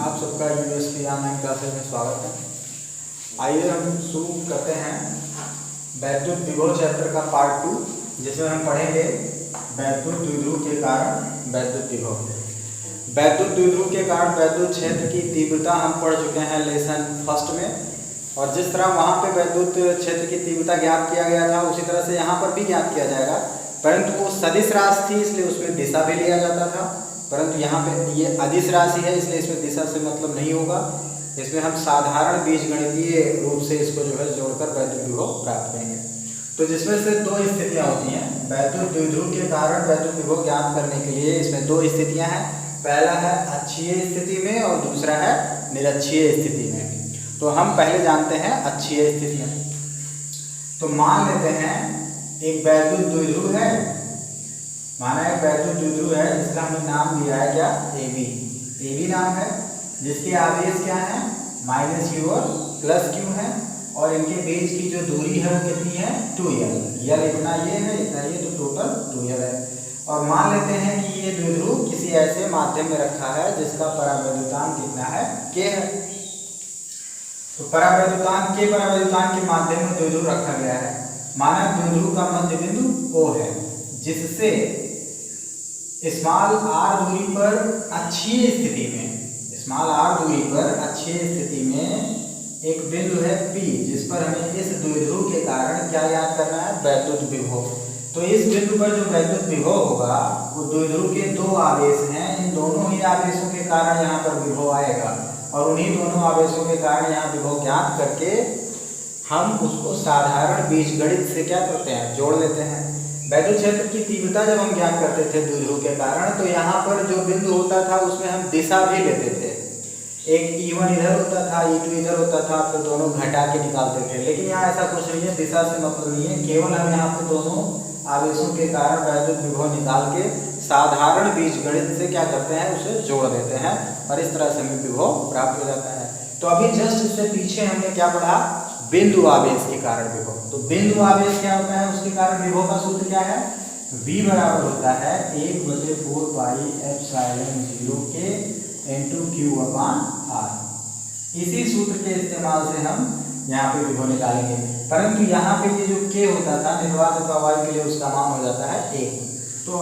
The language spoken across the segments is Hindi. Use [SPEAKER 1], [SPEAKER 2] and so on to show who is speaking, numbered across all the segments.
[SPEAKER 1] आप सबका यूएसपी ऑनलाइन क्लासेस में स्वागत है। आइए हम शुरू करते हैं वैद्युत विभव चैप्टर का पार्ट 2, जिसमें हम पढ़ेंगे वैद्युत द्विध्रुव के कारण वैद्युत विभव। वैद्युत द्विध्रुव के कारण वैद्युत क्षेत्र की तीव्रता हम पढ़ चुके हैं लेसन फर्स्ट में, और जिस तरह वहाँ पे वैद्युत क्षेत्र की तीव्रता ज्ञात किया गया था उसी तरह से यहाँ पर भी ज्ञात किया जाएगा, परंतु वो सदिश राशि थी इसलिए उसमें दिशा भी लिया जाता था, परंतु यहाँ पे ये अदिश राशि है इसलिए इसमें दिशा से मतलब नहीं होगा। इसमें हम साधारण बीजगणितीय रूप से इसको जो है जोड़कर वैद्युत विभव प्राप्त करेंगे। तो जिसमें से दो स्थितियाँ होती हैं वैद्युत द्विध्रुव के कारण वैद्युत विभव ज्ञात करने के लिए। इसमें दो स्थितियाँ हैं, पहला है अक्षीय स्थिति में और दूसरा है निरक्षीय स्थिति में। तो हम पहले जानते हैं अक्षीय स्थिति में। तो मान लेते हैं एक वैद्युत द्विध्रुव है, माना एक वैद्युत द्विध्रुव है जिसका हमने नाम दिया है क्या, AB नाम है, जिसके आवेश क्या है -q और +q है, और इनके बीच की जो दूरी है वो कितनी है 2l। इतना ये है, इतना ये, तो टोटल 2l है। और मान लेते हैं कि ये द्विध्रुव किसी ऐसे माध्यम में रखा है जिसका परावैद्युतांक कितना है, k है। तो परावैद्युतांक के माध्यम में द्विध्रुव रखा गया है। माना द्विध्रुव का मध्य बिंदु O है, जिससे स्मॉल r दूरी पर अक्षीय स्थिति में एक बिंदु है P, जिस पर हमें इस द्विध्रुव के कारण क्या याद करना है, वैद्युत विभव। तो इस बिंदु पर जो वैद्युत विभव होगा वो द्विध्रुव के दो आवेश हैं, इन दोनों ही आवेशों के कारण यहाँ पर विभव आएगा, और उन्हीं दोनों आवेशों के कारण यहाँ विभव ज्ञात करके हम उसको साधारण बीजगणित से क्या करते हैं, जोड़ लेते हैं। वैद्युत क्षेत्र की तीव्रता जब हम ज्ञात करते थे द्विध्रुव के कारण, तो यहाँ पर जो बिंदु होता था उसमें हम दिशा भी लेते थे। एक E1 इधर होता था, E2 इधर होता था, फिर दोनों घटा के निकालते थे। लेकिन यहाँ ऐसा कुछ नहीं है, दिशा से मतलब नहीं है, केवल हम यहाँ पे दोनों आवेशों के कारण वैद्युत विभव निकाल के साधारण बीजगणित से क्या करते हैं, उसे जोड़ देते हैं, और इस तरह से हमें विभव प्राप्त हो जाता है। तो अभी जस्ट इससे पीछे हमने क्या पढ़ा, बिंदु आवेश के कारण विभव। तो बिंदु आवेश क्या होता है, उसके कारण विभव का सूत्र क्या है, V बराबर होता है 1/4 पाई एप्सिलॉन 0 के इनटू Q/R। इसी सूत्र के इस्तेमाल से हम यहाँ पे विभव निकालेंगे, परंतु यहाँ पे ये जो K होता था निर्वात प्रवाह के लिए उसका मान हो जाता है 1। तो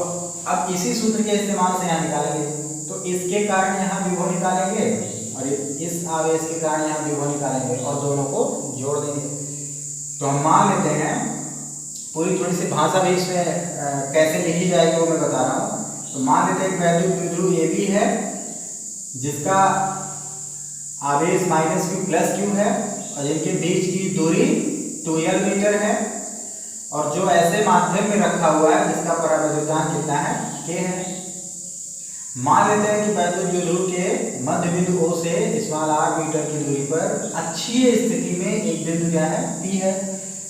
[SPEAKER 1] अब इसी सूत्र के इस्तेमाल से यहाँ निकालेंगे, तो इसके कारण यहाँ विभव निकालेंगे और इस आवेश के कारण यहाँ विभव निकालेंगे और दोनों को जोड़ देंगे। तो हम मान लेते हैं, पूरी थोड़ी सी भाषा भी इसमें कैसे लिखी जाएगी वो मैं बता रहा हूँ। तो मान लेते हैं वैद्युत द्विध्रुव AB है जिसका आवेश -q+q है, और इनके बीच की दूरी 2l मीटर है, और जो ऐसे माध्यम में रखा हुआ है जिसका परावैद्युतांक कितना है, k है। मान लेते हैं कि वैद्युत द्विध्रुव के मध्य बिंदु O से r मीटर की दूरी पर अक्षीय स्थिति में एक बिंदु क्या है, P है,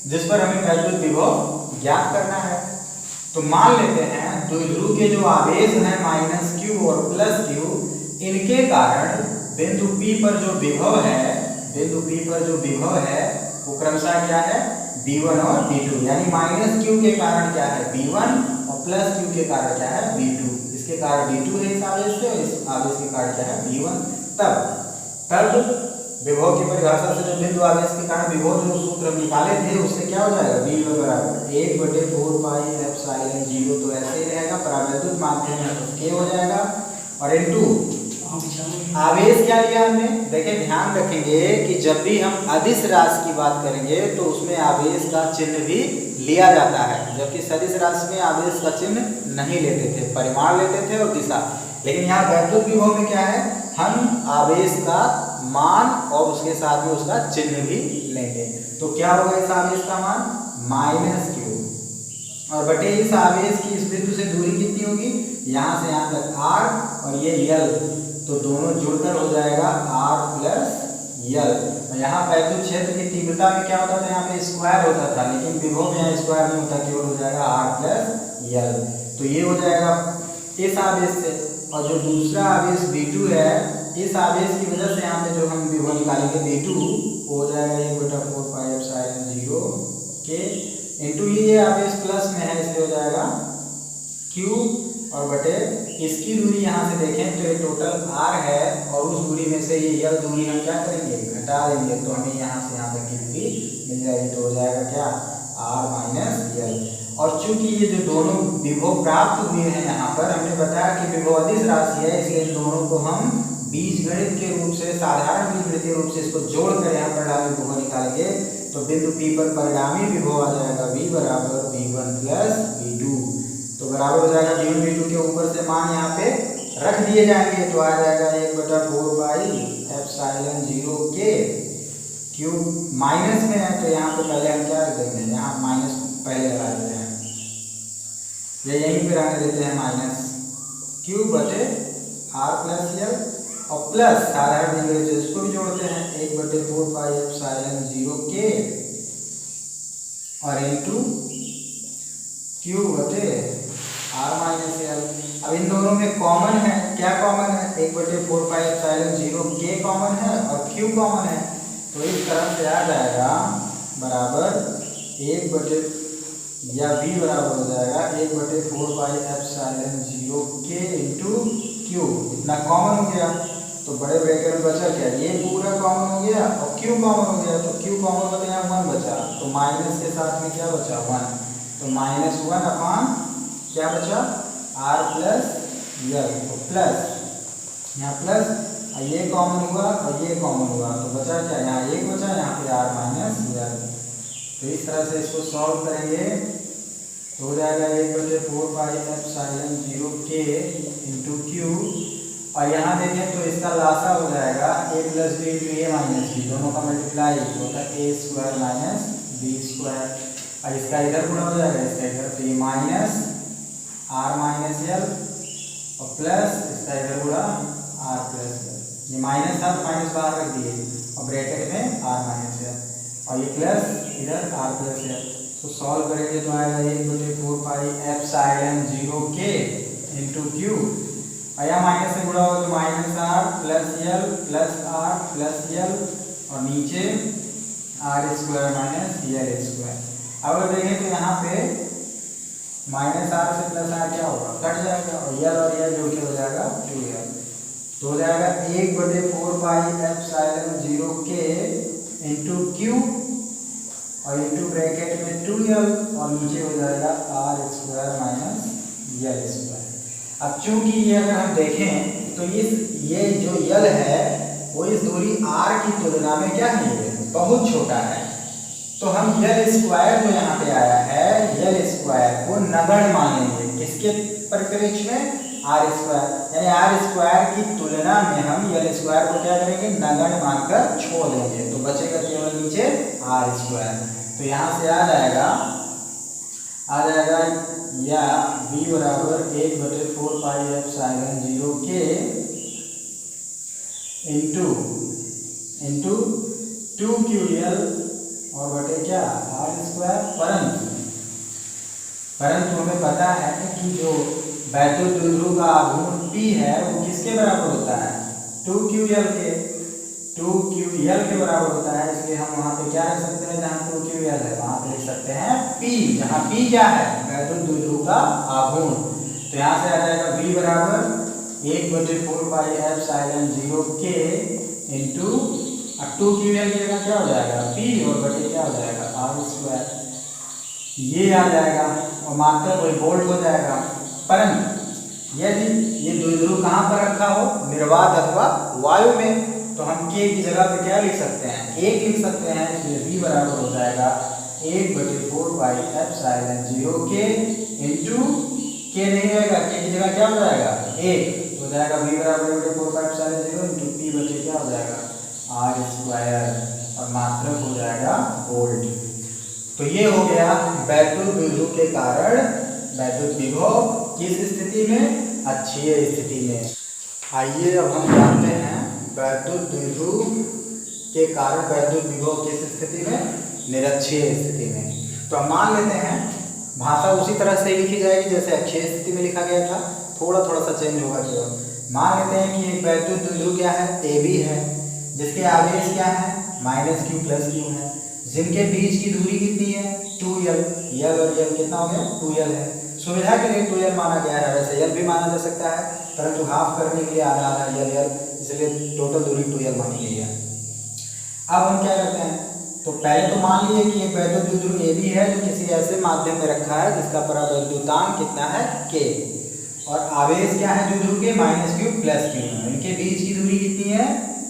[SPEAKER 1] जिस पर हमें वैद्युत विभव ज्ञात करना है। तो मान लेते हैं द्विध्रुव के जो आवेश हैं -q और +q, इनके कारण बिंदु P पर जो विभव है वो क्रमशः क्या है, V1 और V2, यानी -q के कारण क्या है V1 और +q के कारण क्या है V2। इसके कारण V2 है इस आवेश से, और इस आवेश के कारण क्या है V1। तब विभव की परिभाषा से जो बिंदु आवेश के कारण विभव जो सूत्र हम निकाले थे उससे क्या हो जाएगा, V बराबर 1/4 पाई एप्सिलॉन 0। तो ऐसे ही रहेगा, परावैद्युत माध्यम है तो K हो जाएगा, और इनटू आवेश क्या लिया हमने, देखिए ध्यान रखेंगे कि जब भी हम अदिश राशि की बात करेंगे तो उसमें आवेश का चिन्ह भी लिया जाता है, जबकि सदिश राशि में आवेश का चिन्ह नहीं लेते थे, परिमाण लेते थे और दिशा। लेकिन यहाँ वैद्युत विभव में क्या है, हम आवेश का मान और उसके साथ में उसका चिन्ह भी लेंगे। तो क्या होगा इस आवेश का मान -q, और बटे इस आवेश की इस बिंदु से दूरी कितनी होगी, यहाँ से यहाँ तक r और ये l, तो दोनों जुड़कर हो जाएगा r + l। यहाँ वैद्युत क्षेत्र की तीव्रता में क्या होता था, यहाँ पे स्क्वायर होता था, लेकिन विभव में यहाँ स्क्वायर नहीं होता, केवल हो जाएगा r + l। तो ये हो जाएगा इस आवेश से, और जो दूसरा आवेश V2 है, इस आवेश की वजह से यहाँ पे जो हम विभव निकालेंगे V2 हो जाएगा 1/4 पाई एप्सिलॉन 0 के इनटू ये आवेश प्लस में है इसलिए हो जाएगा Q और बटे इसकी दूरी यहाँ से देखें तो ये टोटल r है और उस दूरी में से से ये यल दूरी हम क्या करेंगे, घटा देंगे, तो हमें यहाँ से यहाँ तक की दूरी मिल जाएगी। तो हो जाएगा क्या, r माइनस यल। और चूंकि ये जो दोनों विभव प्राप्त हुए हैं, यहाँ पर हमने बताया कि विभव अदिश राशि है, इसलिए इन दोनों को हम बीजगणित के रूप से, साधारण बीजगणितीय रूप से इसको जोड़कर यहाँ परिणामी विभव निकालेंगे। तो बिंदु P पर परिणामी विभव आ जाएगा V बराबर V1 प्लस V2। तो बराबर हो जाएगा V1 V2 के ऊपर से मान यहाँ पे रख दिए जाएंगे, तो आ जाएगा 1/4 पाई एप्सिलॉन 0 के क्यूब। माइनस में है तो यहाँ पे पहले हम क्या रख देंगे, यहाँ माइनस पहले लगा देते हैं, ये यहीं पे रहने देते हैं माइनस क्यूब बटे r प्लस यल, और प्लस साधारण बीजगणित से इसको भी जोड़ते हैं 1/4 पाई एप्सिलॉन 0 के और इनटू क्यूब बटे r माइनस यल। अब इन दोनों में कॉमन है, क्या कॉमन है, 1/4 पाई एप्सिलॉन 0 के कॉमन है और क्यू कॉमन है, तो इस तरह से आ जाएगा बराबर 1 या v बराबर हो जाएगा 1/4 पाई एप्सिलॉन 0 के इंटू क्यू। इतना कॉमन हो गया तो बड़े ब्रैकेट में बचा क्या, ये पूरा कॉमन हो गया और क्यू कॉमन हो गया, तो क्यू कॉमन हो गया 1 बचा, तो माइनस के साथ में क्या बचा 1, तो -1 अपान क्या बचा r प्लस यल, तो प्लस यहाँ प्लस ये कॉमन हुआ और ये कॉमन हुआ, तो बचा क्या, यहाँ 1 बचा, यहाँ पे r माइनस यल। तो इस तरह से इसको सॉल्व करेंगे तो हो जाएगा 1/4 पाई एप्सिलॉन 0 के इंटू क्यू, और यहाँ देखें तो इसका लासा हो जाएगा a plus b into a minus b, दोनों का मल्टीप्लाई होता है a square minus b square, और इसका इधर गुणा हो जाएगा इसका इधर, तो ये माइनस r माइनस यल और प्लस इसका इधर गुणा r प्लस यल, ये माइनस था तो माइनस बाहर रख दिए और ब्रैकेट में r माइनस यल, और ये प्लस इधर r प्लस यल। तो सॉल्व करेंगे तो आएगा 1/4 पाई एप्सिलॉन 0 के इंटू क्यू, और यहाँ माइनस से गुणा हो तो माइनस r प्लस यल प्लस r प्लस यल, और नीचे r स्क्वायर माइनस यल स्क्वायर। अब अगर देखें तो यहाँ पे माइनस r से प्लस r क्या होगा, कट जाएगा, और यल जो कि हो जाएगा 2l, तो हो जाएगा 1/4 पाई एप्सिलॉन 0 के इंटू क्यू और इंटू ब्रैकेट में 2l, और नीचे हो जाएगा r स्क्वायर माइनस यल स्क्वायर। अब चूंकि ये अगर हम देखें तो ये जो यल है वो इस दूरी r की तुलना में क्या है, ये बहुत छोटा है, तो हम यल स्क्वायर जो यहाँ पे आया है, यल स्क्वायर को नगण्य मानेंगे, किसके परिप्रेक्ष्य में, r स्क्वायर, यानी r स्क्वायर की तुलना में हम यल स्क्वायर को क्या करेंगे, नगण्य मानकर छोड़ देंगे, तो बचेगा केवल नीचे r स्क्वायर। तो यहाँ से आ जाएगा या v बराबर 1/4 पाई एप्सिलॉन 0 के इंटू 2ql और बटे क्या r स्क्वायर, परंतु हमें पता है कि जो वैद्युत द्विध्रुव का आघूर्ण P है वो किसके बराबर होता है, 2ql के बराबर होता है, इसलिए हम वहाँ पे क्या रख सकते हैं, जहाँ 2ql है वहाँ पे लिख सकते हैं P, जहाँ P क्या है, वैद्युत द्विध्रुव का आघूर्ण। तो यहाँ से आ जाएगा v बराबर 1/4 पाई एप्सिलॉन 0 के इंटू 2ql की जगह क्या हो जाएगा P और बटे क्या हो जाएगा r स्क्वायर, ये आ जाएगा और मात्रा कोई वोल्ट हो जाएगा। परंतु यदि ये द्विध्रुव कहाँ पर रखा हो, निर्वात अथवा वायु में, तो हम k की जगह पे क्या लिख सकते हैं, 1 लिख सकते हैं, इसलिए v बराबर हो जाएगा 1/4 पाई एप्सिलॉन 0 के इंटू k नहीं रहेगा, k की जगह क्या हो जाएगा 1, तो हो जाएगा v बराबर 1/4 पाई एप्सिलॉन 0 इंटू p बचे क्या हो जाएगा r स्क्वायर, और मात्रक हो जाएगा वोल्ट। तो ये हो गया वैद्युत द्विध्रुव के कारण वैद्युत विभव किस स्थिति में, अक्षीय स्थिति में। आइए अब हम जानते हैं वैद्युत द्विध्रुव के कारण वैद्युत विभव किस स्थिति में, निरक्षीय स्थिति में। तो हम मान लेते हैं भाषा उसी तरह से लिखी जाएगी जैसे अक्षीय स्थिति में लिखा गया था, थोड़ा सा चेंज होगा केवल। मान लेते हैं कि एक वैद्युत द्विध्रुव क्या है, AB है, जिसके आवेश क्या है -q प्लस q है, जिनके बीच की दूरी कितनी है 2l, यल और यल कितना हो गया 2l है। सुविधा के लिए 2l माना गया है, वैसे l भी माना जा सकता है, परंतु हाफ करने के लिए आधा आधा l इसलिए टोटल दूरी 2l मानी गई है। अब हम क्या करते हैं, तो पहले तो मान लिए कि एक वैद्युत द्विध्रुव AB है जो किसी ऐसे माध्यम में रखा है जिसका परावैद्युतांक कितना है K, और आवेश क्या है द्विध्रुव के -q प्लस q, इनके बीच की दूरी कितनी है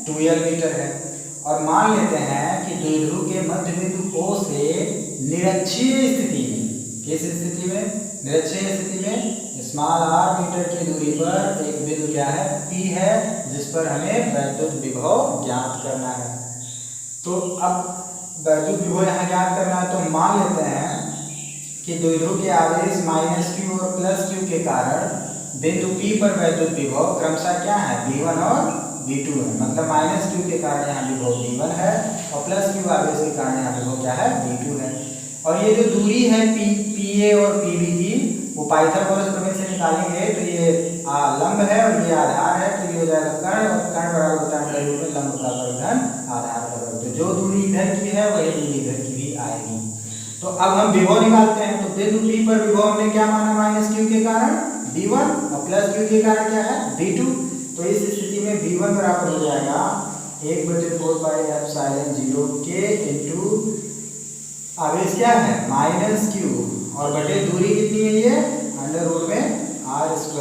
[SPEAKER 1] 2l मीटर है। और मान लेते हैं कि द्विध्रुव के मध्य बिंदु O से निरक्षीय स्थिति में, किस स्थिति में, निरक्षीय स्थिति में स्मॉल r मीटर की दूरी पर एक बिंदु क्या है P है जिस पर हमें वैद्युत विभव ज्ञात करना है। तो अब वैद्युत विभव यहाँ ज्ञात करना है, तो मान लेते हैं कि द्विध्रुव के आवेश -q और +q के कारण बिंदु P पर वैद्युत विभव क्रमशः क्या है V1 और V2 है, मतलब -q के कारण यहाँ विभव V1 है और +q आवेश के कारण यहाँ विभव क्या है V2 है। और ये जो दूरी है PA और PB की, वो पाइथागोरस प्रमेय से निकालेंगे तो ये लंब है और ये आधार है, तो ये हो जाएगा कर्ण, और कर्ण बराबर होता है लंब का वर्ग धन आधार का वर्ग, तो जो दूरी इधर की है वही दूरी इधर की भी आएगी। तो अब हम विभव निकालते हैं, तो बिंदु P पर विभव हमने क्या माना -q के कारण V1 और +q के कारण क्या है V2, तो इस स्थिति में V1 बराबर हो जाएगा 1/4πε0 K इंटू आवेश क्या है -q और बटे दूरी कितनी है ये √ में r² + l²,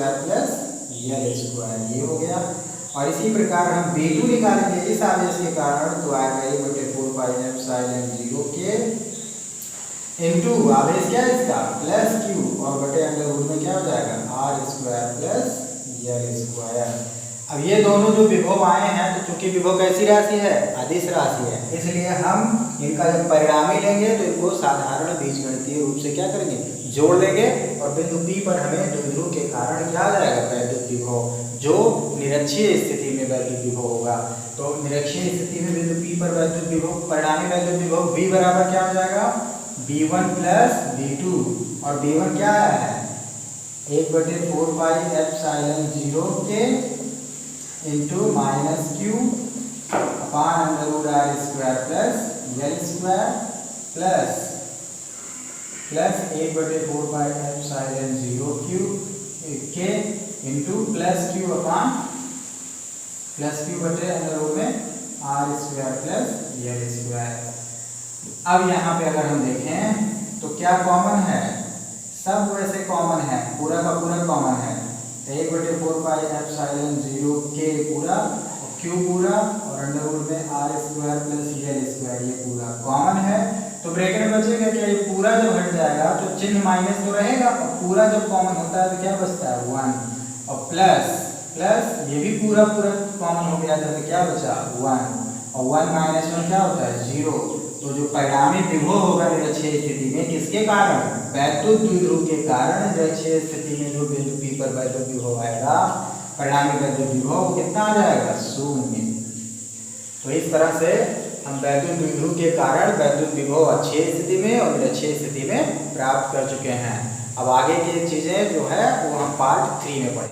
[SPEAKER 1] ये हो गया। और इसी प्रकार हम V2 निकालेंगे इस आवेश के कारण, तो आएगा 1/4πε0 K इंटू आवेश क्या है इसका +q और बटे √ में क्या हो जाएगा r² + l²। अब ये दोनों जो विभव आए हैं, तो चूंकि विभव कैसी राशि है अदिश राशि है, इसलिए हम इनका जब परिणामी लेंगे तो इनको साधारण बीजगणितीय रूप से क्या करेंगे जोड़ लेंगे, और बिंदु P पर हमें द्विध्रुव के कारण क्या आ जाएगा वैद्युत विभव, जो निरक्षीय स्थिति में वैद्युत विभव होगा। तो निरक्षीय स्थिति में बिंदु P पर वैद्युत विभव, परिणामी वैद्युत विभव V बराबर क्या हो जाएगा V1 + V2, और V1 क्या है 1/4πε0 K into -q upon √ r² + l² plus 1/4πε0 K into +q upon +q बटे √ में r² + l²। अब यहाँ पे अगर हम देखें तो क्या कॉमन है, सब वैसे कॉमन है, पूरा का पूरा कॉमन है, 1/4πε0 K पूरा और q पूरा और √ में r² + l² ये पूरा कॉमन है। तो ब्रैकेट में बचेगा क्या, ये पूरा जब हट जाएगा तो चिन्ह माइनस तो रहेगा, और पूरा जब कॉमन होता है तो क्या बचता है 1, और प्लस ये भी पूरा कॉमन हो गया तो क्या बचा 1, और 1 - 1 क्या होता है 0। तो जो परिणामी विभव होगा निरक्षीय स्थिति में किसके कारण, वैद्युत द्विध्रुव के कारण निरक्षीय स्थिति में जो बिंदु P पर वैद्युत विभव आएगा, परिणामी वैद्युत विभव कितना आ जाएगा 0। तो इस तरह से हम वैद्युत द्विध्रुव के कारण वैद्युत विभव अक्षीय स्थिति में और निरक्षीय स्थिति में प्राप्त कर चुके हैं। अब आगे की चीजें जो है वो हम पार्ट 3 में पढ़ेंगे।